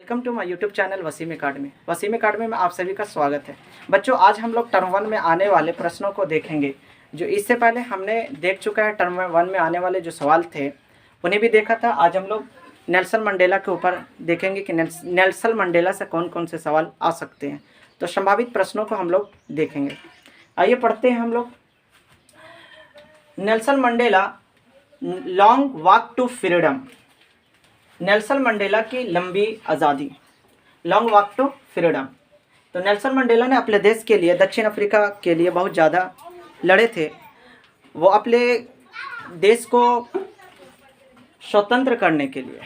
Welcome to my YouTube channel Waseem academy. Waseem academy में आप सभी का स्वागत है। बच्चों, आज हम लोग टर्म 1 में आने वाले प्रश्नों को देखेंगे। जो इससे पहले हमने देख चुका है, टर्म 1 में आने वाले जो सवाल थे उन्हें भी देखा था। आज हम लोग नेल्सन मंडेला के ऊपर देखेंगे कि नेल्सन मंडेला से कौन कौन से सवाल आ सकते हैं। तो संभावित प्रश्नों को हम लोग देखेंगे। आइए पढ़ते हैं हम लोग। Nelson Mandela long walk to freedom. Nelson Mandela की लंबी आज़ादी, लॉन्ग वॉक टू फ्रीडम। तो नेल्सन मंडेला ने अपने देश के लिए, दक्षिण अफ्रीका के लिए बहुत ज़्यादा लड़े थे। वो अपने देश को स्वतंत्र करने के लिए,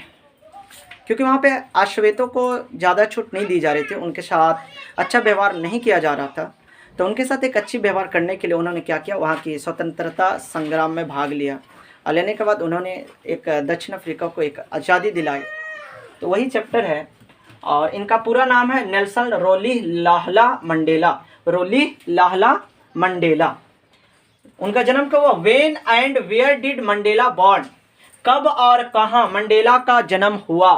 क्योंकि वहाँ पे आश्वेतों को ज़्यादा छूट नहीं दी जा रही थी, उनके साथ अच्छा व्यवहार नहीं किया जा रहा था। तो उनके साथ एक अच्छी व्यवहार करने के लिए उन्होंने क्या किया, वहाँ की स्वतंत्रता संग्राम में भाग लिया और लेने के बाद उन्होंने एक दक्षिण अफ्रीका को एक आज़ादी दिलाई। तो वही चैप्टर है और इनका पूरा नाम है Nelson Rolihlahla Mandela. Rolihlahla Mandela. उनका जन्म कब हुआ? When and where did Mandela born? कब और कहाँ मंडेला का जन्म हुआ?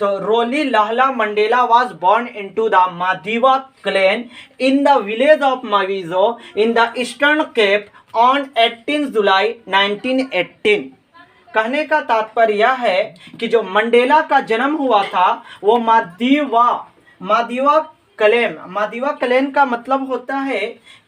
तो Rolihlahla Mandela was born into the Madiba clan in the village of Mavizo in the Eastern Cape on 18 जुलाई 1918। कहने का तात्पर्य यह है कि जो मंडेला का जन्म हुआ था वो मादिवा क्लेन का मतलब होता है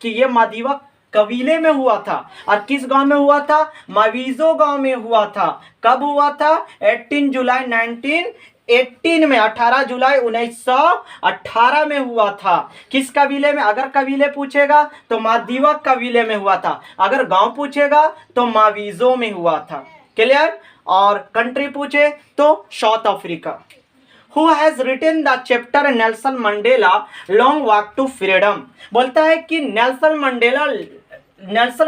कि ये मादिवा कबीले में हुआ था। और किस गांव में हुआ था? माविजो गांव में हुआ था। कब हुआ था? 18 जुलाई 1918 में, 18 जुलाई 1918 में हुआ था। किस कबीले में? अगर कबीले पूछेगा तो मादिवा कबीले में हुआ था, अगर गांव पूछेगा तो माविजो में हुआ था। क्लियर? और कंट्री पूछे तो South Africa. Who has written the chapter Nelson Mandela long walk to freedom? बोलता है कि Nelson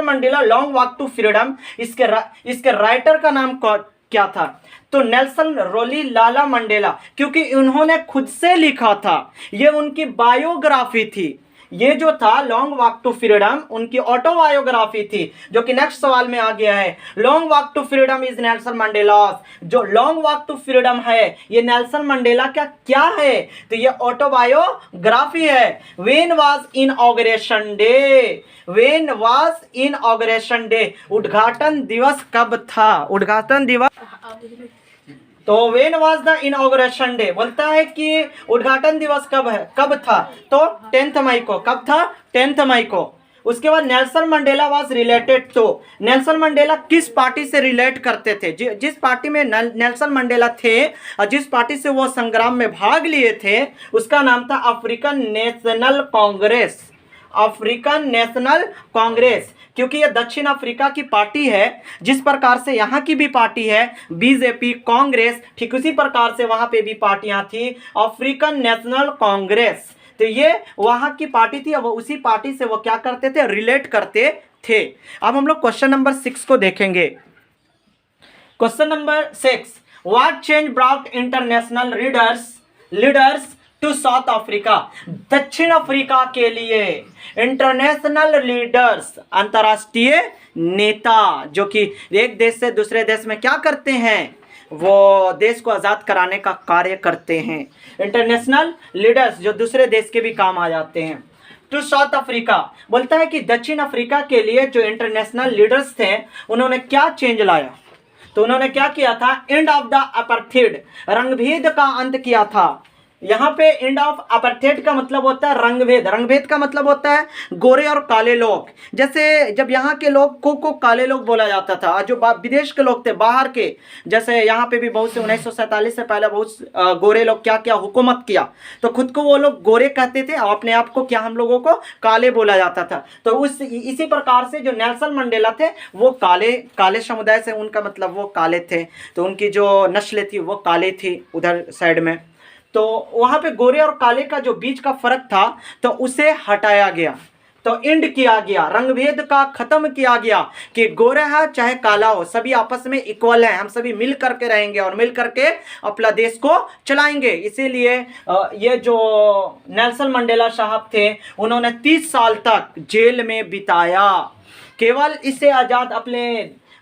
Mandela long walk to freedom, इसके राइटर का नाम क्या था? तो नेल्सन रोलीलाला मंडेला, क्योंकि उन्होंने खुद से लिखा था, ये उनकी बायोग्राफी थी। ये जो था लॉन्ग वॉक टू फ्रीडम उनकी ऑटोबायोग्राफी थी, जो कि नेक्स्ट सवाल में आ गया है। Long walk to freedom is Nelson Mandela. जो लॉन्ग वॉक टू फ्रीडम है ये नेल्सन मंडेला का क्या है? तो ये ऑटोबायोग्राफी है। When was inauguration day? When was inauguration day? उद्घाटन दिवस कब था? उद्घाटन दिवस। तो when was the inauguration day? बोलता है कि उद्घाटन दिवस कब था? तो 10 मई को। कब था? 10 मई को। उसके बाद Nelson Mandela was related to. Nelson Mandela किस पार्टी से रिलेट करते थे? जिस पार्टी में नेल्सन मंडेला थे और जिस पार्टी से वो संग्राम में भाग लिए थे उसका नाम था African national Congress. African national Congress, क्योंकि ये दक्षिण अफ्रीका की पार्टी है। जिस प्रकार से यहाँ की भी पार्टी है बीजेपी, कांग्रेस, ठीक उसी प्रकार से वहाँ पे भी पार्टियां थी, अफ्रीकन नेशनल कांग्रेस। तो ये वहाँ की पार्टी थी, वो उसी पार्टी से वो क्या करते थे? रिलेट करते थे। अब हम लोग क्वेश्चन नंबर 6 को देखेंगे। Question number 6, what change brought international leaders to South Africa? दक्षिण अफ्रीका के लिए इंटरनेशनल लीडर्स, अंतर्राष्ट्रीय नेता, जो कि एक देश से दूसरे देश में क्या करते हैं? वो देश को आज़ाद कराने का कार्य करते हैं। इंटरनेशनल लीडर्स जो दूसरे देश के भी काम आ जाते हैं। टू साउथ अफ्रीका बोलता है कि दक्षिण अफ्रीका के लिए जो इंटरनेशनल लीडर्स थे उन्होंने क्या चेंज लाया? तो उन्होंने क्या किया था? एंड ऑफ द अपार्थाइड, रंगभेद का अंत किया था। यहाँ पे एंड ऑफ अपार्थाइड का मतलब होता है रंगभेद। रंगभेद का मतलब होता है गोरे और काले लोग। जैसे जब यहाँ के लोग को काले लोग बोला जाता था, जो विदेश के लोग थे बाहर के, जैसे यहाँ पे भी बहुत से 1947 से पहले बहुत गोरे लोग क्या हुकूमत किया, तो खुद को वो लोग गोरे कहते थे और अपने आप को क्या हम लोगों को काले बोला जाता था। तो इसी प्रकार से जो नेल्सन मंडेला थे वो काले समुदाय से, उनका मतलब वो काले थे, तो उनकी जो नस्ल थी वो काले थी उधर साइड में। तो वहाँ पे गोरे और काले का जो बीच का फर्क था तो उसे हटाया गया, तो एंड किया गया, रंगभेद का खत्म किया गया कि गोरा है चाहे काला हो, सभी आपस में इक्वल हैं, हम सभी मिल करके रहेंगे और मिल करके अपना देश को चलाएंगे। इसीलिए ये जो नेल्सन मंडेला साहब थे उन्होंने 30 साल तक जेल में बिताया। केवल इससे आज़ाद अपने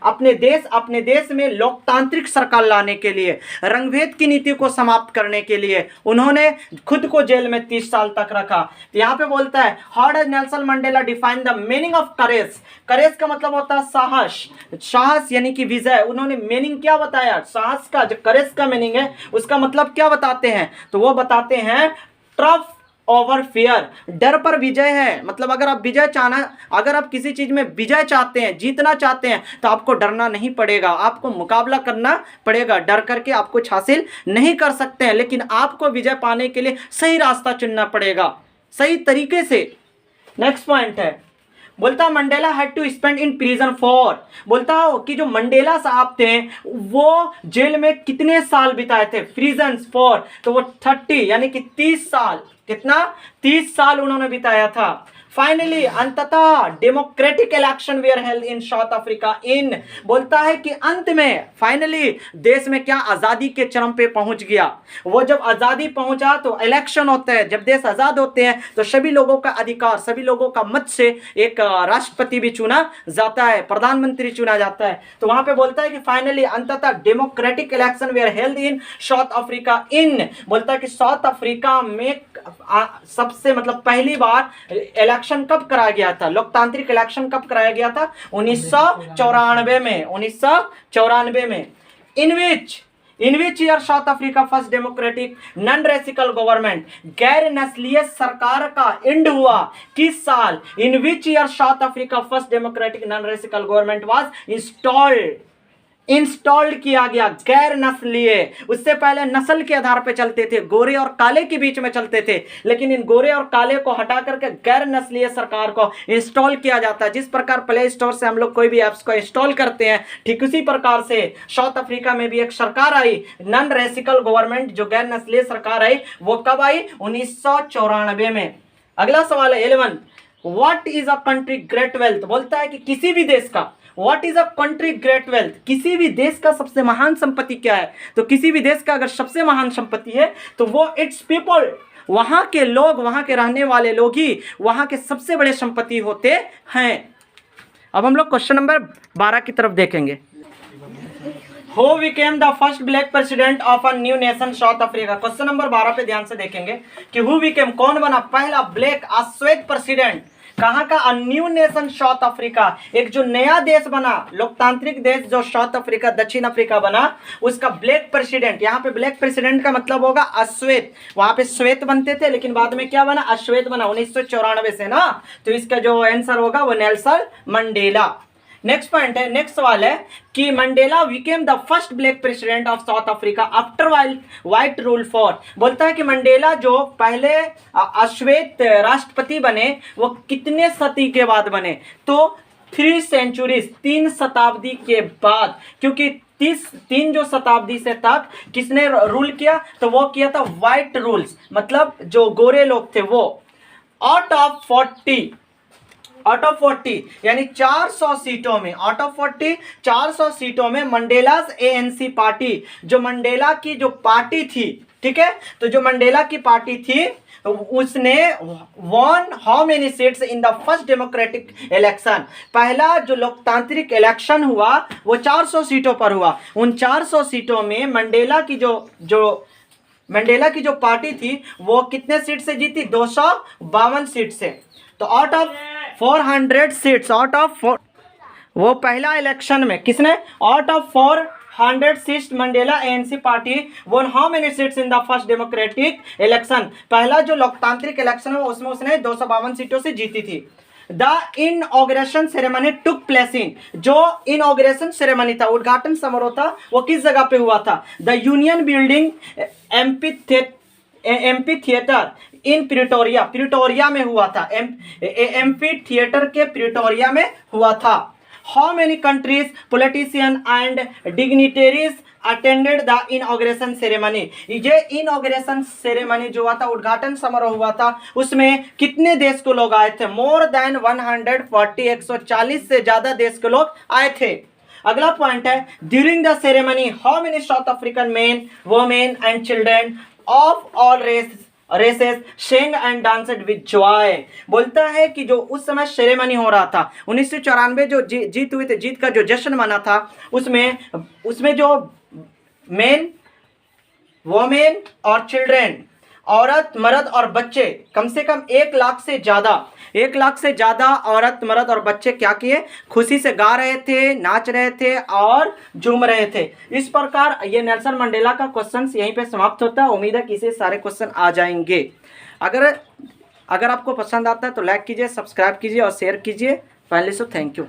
अपने देश में लोकतांत्रिक सरकार लाने के लिए, रंगभेद की नीति को समाप्त करने के लिए उन्होंने खुद को जेल में 30 साल तक रखा। तो यहाँ पे बोलता है how does Nelson Mandela define the meaning of courage. Courage का मतलब होता है साहस, साहस यानी कि विजय। उन्होंने मीनिंग क्या बताया, साहस का जो करेज का मीनिंग है उसका मतलब क्या बताते हैं, तो वो बताते हैं ट्रफ ओवर फियर, डर पर विजय है। मतलब अगर आप किसी चीज में विजय चाहते हैं, जीतना चाहते हैं, तो आपको डरना नहीं पड़ेगा, आपको मुकाबला करना पड़ेगा। डर करके आप कुछ हासिल नहीं कर सकते हैं, लेकिन आपको विजय पाने के लिए सही रास्ता चुनना पड़ेगा, सही तरीके से। नेक्स्ट पॉइंट है, बोलता Mandela had to spend in prison for, बोलता कि जो मंडेला साहब थे वो जेल में कितने साल बिताए थे, प्रिजन फॉर, तो वो 30 यानी कि 30 साल, कितना 30 साल उन्होंने बिताया था। फाइनली अंततः democratic election where held in south Africa in, बोलता है कि अंत में फाइनली देश में क्या आजादी के चरम पे पहुंच गया। वो जब आजादी पहुंचा तो इलेक्शन होते हैं, जब देश आजाद होते हैं तो सभी लोगों का अधिकार, सभी लोगों का मत से एक राष्ट्रपति भी चुना जाता है, प्रधानमंत्री चुना जाता है। तो वहां पे बोलता है कि फाइनली अंततः democratic election where held in south Africa in, बोलता है कि साउथ अफ्रीका में सबसे मतलब पहली बार इलेक्शन कब कराया गया था, लोकतांत्रिक इलेक्शन कब कराया गया था, 1994 में, 1994 में। In which year South Africa first democratic non racial government, गैर नस्लीय सरकार का एंड हुआ किस साल, in which year South Africa first democratic non racial government was installed किया गया, गैर नस्लीय। उससे पहले नस्ल के आधार पर चलते थे, गोरे और काले के बीच में चलते थे, लेकिन इन गोरे और काले को हटा करके गैर नस्लीय सरकार को इंस्टॉल किया जाता है। जिस प्रकार प्ले स्टोर से हम लोग कोई भी ऐप्स को इंस्टॉल करते हैं, ठीक उसी प्रकार से साउथ अफ्रीका में भी एक सरकार आई, नॉन रेसिकल गवर्नमेंट, जो गैर नस्लीय सरकार आई। वो कब आई, 1994 में। अगला सवाल है 11, what is a country great wealth, बोलता है कि किसी भी देश का, what is a country great wealth, किसी भी देश का सबसे महान संपत्ति क्या है। तो किसी भी देश का अगर सबसे महान संपत्ति है तो वो इट्स पीपल, वहां के लोग, वहां के रहने वाले लोग ही वहां के सबसे बड़े संपत्ति होते हैं। अब हम लोग क्वेश्चन नंबर 12 की तरफ देखेंगे। Who became the first black president of a new nation south Africa. Question number 12 पे ध्यान से देखेंगे कि who became, कौन बना पहला ब्लैक अश्वेत प्रेसिडेंट, कहाँ का, a new nation south Africa, एक जो नया देश बना, लोकतांत्रिक देश जो साउथ अफ्रीका, दक्षिण अफ्रीका बना, उसका ब्लैक प्रेसिडेंट। यहाँ पे ब्लैक प्रेसिडेंट का मतलब होगा अश्वेत, वहां पे श्वेत बनते थे लेकिन बाद में क्या बना, अश्वेत बना 1994 से ना। तो इसका जो आंसर होगा वो नेल्सन मंडेला। नेक्स्ट पॉइंट है, नेक्स्ट सवाल है कि Mandela became the first black president of south Africa after white rule for, बोलता है कि मंडेला जो पहले अश्वेत राष्ट्रपति बने वो कितने सदी के बाद बने, तो 3 सेंचुरीज, 3 शताब्दी के बाद। क्योंकि 3 जो शताब्दी से तक किसने रूल किया, तो वो किया था व्हाइट रूल्स, मतलब जो गोरे लोग थे वो। आउट ऑफ 40 यानी 400 सीटों में, आउट ऑफ 40 400 सीटों में मंडेलास ANC पार्टी, जो मंडेला की जो पार्टी थी, ठीक है, तो जो मंडेला की पार्टी थी उसने won how many seats in the first democratic election, पहला जो लोकतांत्रिक इलेक्शन हुआ वो 400 सीटों पर हुआ। उन 400 सीटों में मंडेला की जो पार्टी थी वो कितने सीट से जीती, 252 सीट से। तो out of 400 seats, out of वो पहला इलेक्शन में किसने, out of 400 seats Mandela ANC party one how many seats in the first democratic election, पहला जो लोकतांत्रिक इलेक्शन हुआ उसमें उसने 252 सीटों से जीती थी। The inauguration ceremony took place in, जो इनऑग्रेशन सेरेमनी था, उद्घाटन समारोह था, वो किस जगह पे हुआ था, the union building amphi theatre in Pretoria में हुआ था, एम्पी थिएटर के प्रिटोरिया में हुआ था। How many countries politician and dignitaries attended the inauguration ceremony, ये इनऑग्रेशन सेरेमनी जो हुआ था, उद्घाटन समारोह हुआ था, उसमें कितने देश के लोग आए थे, मोर देन 140, 140 से ज्यादा देश के लोग आए थे। अगला पॉइंट है, during the ceremony how many South African men, women and children of all race races sang and danced with joy. बोलता है कि जो उस समय सेरेमनी हो रहा था 1994 जो जीत हुई थी, जीत का जो जश्न मना था, उसमें जो मेन वोमेन और चिल्ड्रेन, औरत मर्द और बच्चे, कम से कम 1 लाख से ज़्यादा औरत मर्द और बच्चे क्या किए, खुशी से गा रहे थे, नाच रहे थे और झूम रहे थे। इस प्रकार ये नेल्सन मंडेला का क्वेश्चन यहीं पे समाप्त होता है। उम्मीद है कि इसे सारे क्वेश्चन आ जाएंगे। अगर आपको पसंद आता है तो लाइक कीजिए, सब्सक्राइब कीजिए और शेयर कीजिए। Finally so thank you.